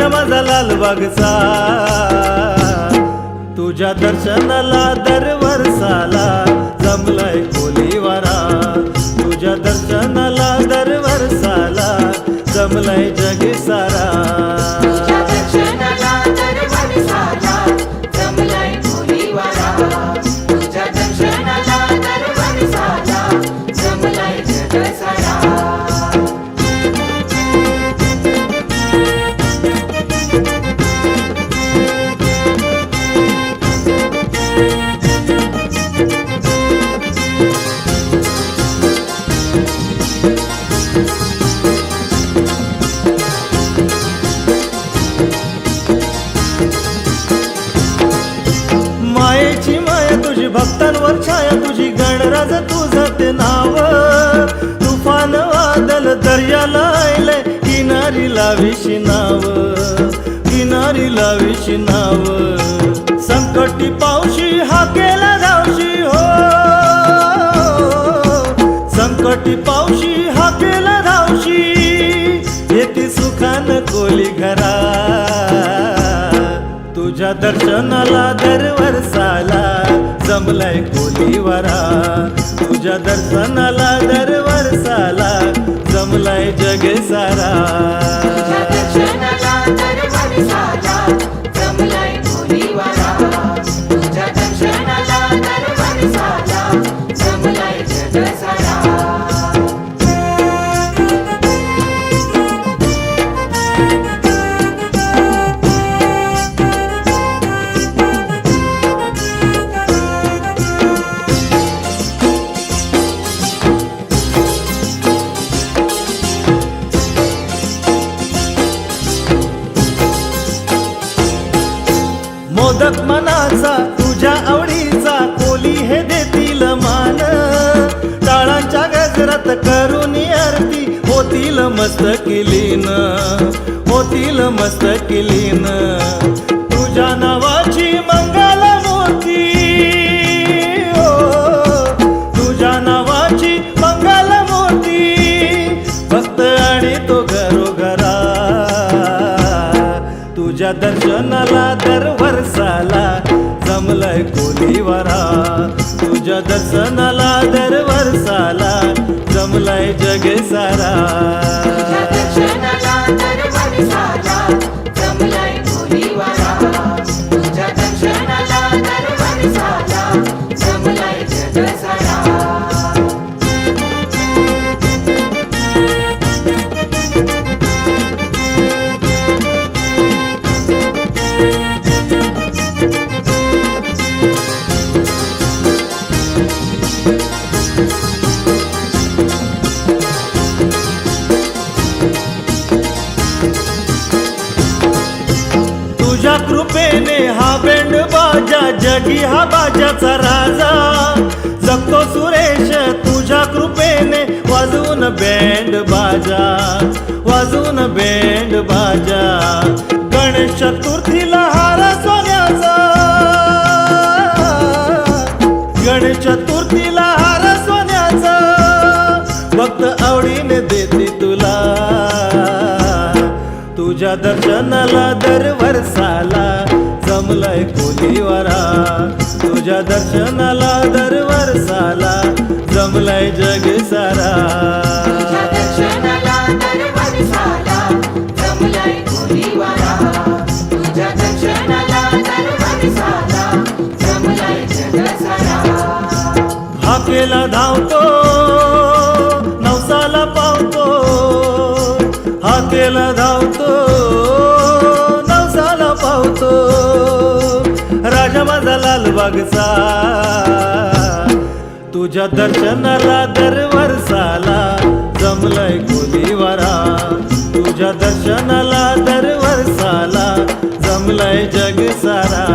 राजा माझा लालबागचा, तुझ्या दर्शनाला दरवर्षाला जमलाय कोलीवारा, तुझ्या दर्शनाला दरवर्षाला जमलाय जग सारा. तुझ्या दर्शनाला दरवर्षाला जमलाय कोलीवारा, तुझ्या दर्शनाला दरवर्षाला जमलाय जग सारा. मायेची माया तुझी भक्तांवर छाया तुझी, गणराज तुझं ते नाव. तुफान वादल दर्याला आयलंय, किनारी लाविशी नाव, किनारी लाविशी नाव. संकटी पावशी हाकेला धावशी हो, संकटी पावशी हाकेला धावशी, येती सुखान कोली घरा. तुझ्या दर्शनाला दरवर्षाला जमलाय कोलीवारा, तुझ्या दर्शनाला दरवर्षाला जमलाय जग सारा. तुझ्या दर्शनाला दरवर्षाला जमलाय कोलीवारा, तुझ्या दर्शनाला दरवर्षाला जमलाय जग सारा. मोदक मनाचा तुझ्या आवडीचा, कोली हे देतील मान. टाळांच्या गजरात करून आरती होतील मस्त किलीन, होतील मस्त किलीन. तुझ्या नावाची मंगल मूर्ती हो, तुझ्या नावाची मंगल मूर्ती, भक्त आणि तो घरोघरा. तुझ्या दर्शनाला दरवर्षाला जमलाय कोलीवारा, तुझ्या दर्शनाला दरवर्षाला जमलाय जग सारा. तुझ्या दर्शनाला दरवर्षाला जमलाय कोलीवारा, तुझ्या दर्शनाला दरवर्षाला जमलाय जग सारा. तुझ्या कृपेने हा बँड बाजा, जगी हा बाजाचा राजा. जगतो सुरेश तुझ्या कृपेने, वाजवून बँड बाजा, वाजवून बँड बाजा. गणेश चतुर्थीला हार सोन्याचा, गणेश चतुर्थीला हार सोन्याचा, भक्त आवडीने देते तुला. तुझ्या दर्शनाला दरवर्षाला जमलाय कोलीवारा, तुझ्या दर्शनाला दरवर्षाला जमलाय जग सारा. तुझ्या दर्शनाला दरवर्षाला जमलाय कोलीवारा, तुझ्या दर्शनाला दरवर्षाला जमलाय जग सारा. हाकेला धावतो नवसाला पावतो, हाकेला धावतो नवसाला पावतो. राजा माझा लालबागचा, तुझ्या दर्शनाला दरवर्षाला जमलाय कोलीवारा, तुझ्या दर्शनाला दरवर्षाला जमलाय जग सारा.